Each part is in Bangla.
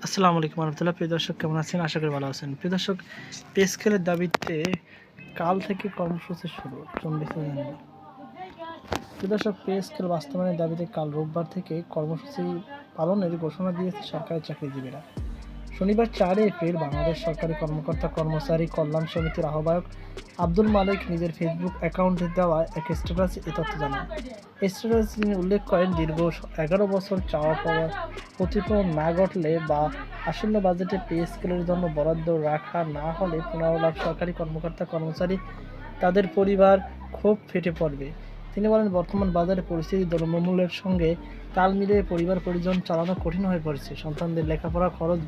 আসসালামু আলাইকুম রহমতুল্লাহ। প্রিয় দর্শক, কেমন আছেন? আশা করি ভালো আছেন। প্রিয় দর্শক, পে স্কেলের দাবিতে কাল থেকে কর্মসূচি শুরু। প্রিয় দর্শক, পে স্কেল বাস্তবায়নের দাবিতে কাল রোববার থেকে কর্মসূচি পালনের ঘোষণা দিয়েছে সরকারি চাকরিজীবীরা। শনিবার ৪ এপ্রিল বাংলাদেশ সরকারি কর্মকর্তা কর্মচারী কল্যাণ সমিতির আহ্বায়ক আব্দুল মালেক নিজের ফেসবুক অ্যাকাউন্টে দেওয়া এক স্ট্যাটাসে এ তথ্য জানান। স্ট্যাটাসে তিনি উল্লেখ করেন, দীর্ঘ ১১ বছর চাওয়া পাওয়া প্রতিফলন না ঘটলে বা আসন্ন বাজেটে পে স্কেলের জন্য বরাদ্দ রাখা না হলে ১৫ লাখ সরকারি কর্মকর্তা কর্মচারী তাদের পরিবার ক্ষোভ ফেটে পড়বে। তিনি বলেন, বর্তমান বাজারে পরিস্থিতি দ্রব্যমূল্যের সঙ্গে তাল মিলিয়ে পরিবার পরিজন চালানো কঠিন হয়ে পড়েছে। সন্তানদের লেখাপড়া খরচ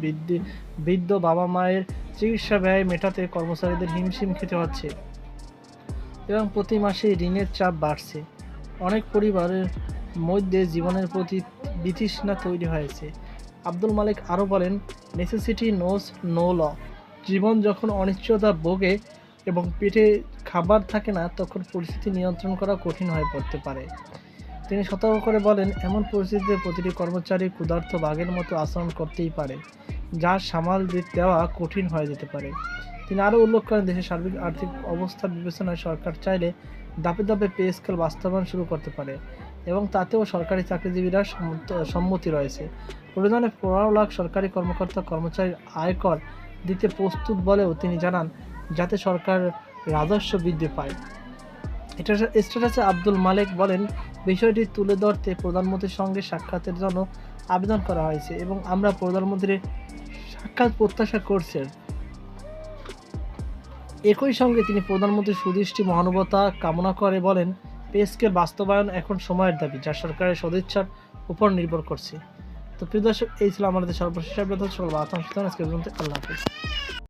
বৃদ্ধ বাবা মায়ের চিকিৎসা ব্যয় মেটাতে কর্মচারীদের হিমশিম খেতে হচ্ছে এবং প্রতি মাসে ঋণের চাপ বাড়ছে। অনেক পরিবারের মধ্যে জীবনের প্রতি বিতৃষ্ণা তৈরি হয়েছে। আব্দুল মালেক আরও বলেন, নেসেসিটি নোজ নো ল। জীবন যখন অনিশ্চয়তা ভোগে এবং পেটে খাবার থাকে না, তখন পরিস্থিতি নিয়ন্ত্রণ করা কঠিন হয়ে পড়তে পারে। তিনি সতর্ক করে বলেন, এমন পরিস্থিতিতে প্রতিটি কর্মচারী ক্ষুধার্ত বাঘের মতো আচরণ করতেই পারে, যা সামাল দেওয়া কঠিন হয়ে যেতে পারে। তিনি আরও উল্লেখ করেন, দেশের সার্বিক আর্থিক অবস্থার বিবেচনায় সরকার চাইলে ধাপে ধাপে পে স্কেল বাস্তবায়ন শুরু করতে পারে এবং তাতেও সরকারি চাকরিজীবীরা সম্মতি রয়েছে। প্রয়োজনে ১৫ লাখ সরকারি কর্মকর্তা কর্মচারীর আয়কর দিতে প্রস্তুত বলেও তিনি জানান, যাতে সরকার রাজস্ব বৃদ্ধি পায়। স্ট্যাটাসে আব্দুল মালেক বলেন, বিষয়টি তুলে ধরতে প্রধানমন্ত্রীর সঙ্গে সাক্ষাতের জন্য আবেদন করা হয়েছে এবং আমরা প্রধানমন্ত্রীর সাক্ষাৎ প্রত্যাশা করছেন। একই সঙ্গে তিনি প্রধানমন্ত্রীর সুদৃষ্টি মহানুভবতা কামনা করে বলেন, পে স্কেল বাস্তবায়ন এখন সময়ের দাবি, যা সরকারের সদিচ্ছার উপর নির্ভর করছে। তো প্রিয় দর্শক, এই ছিল আমাদের সর্বশেষ আপডেট। সকল আতঙ্ক আজকে পর্যন্ত। আল্লাহ হাফিজ।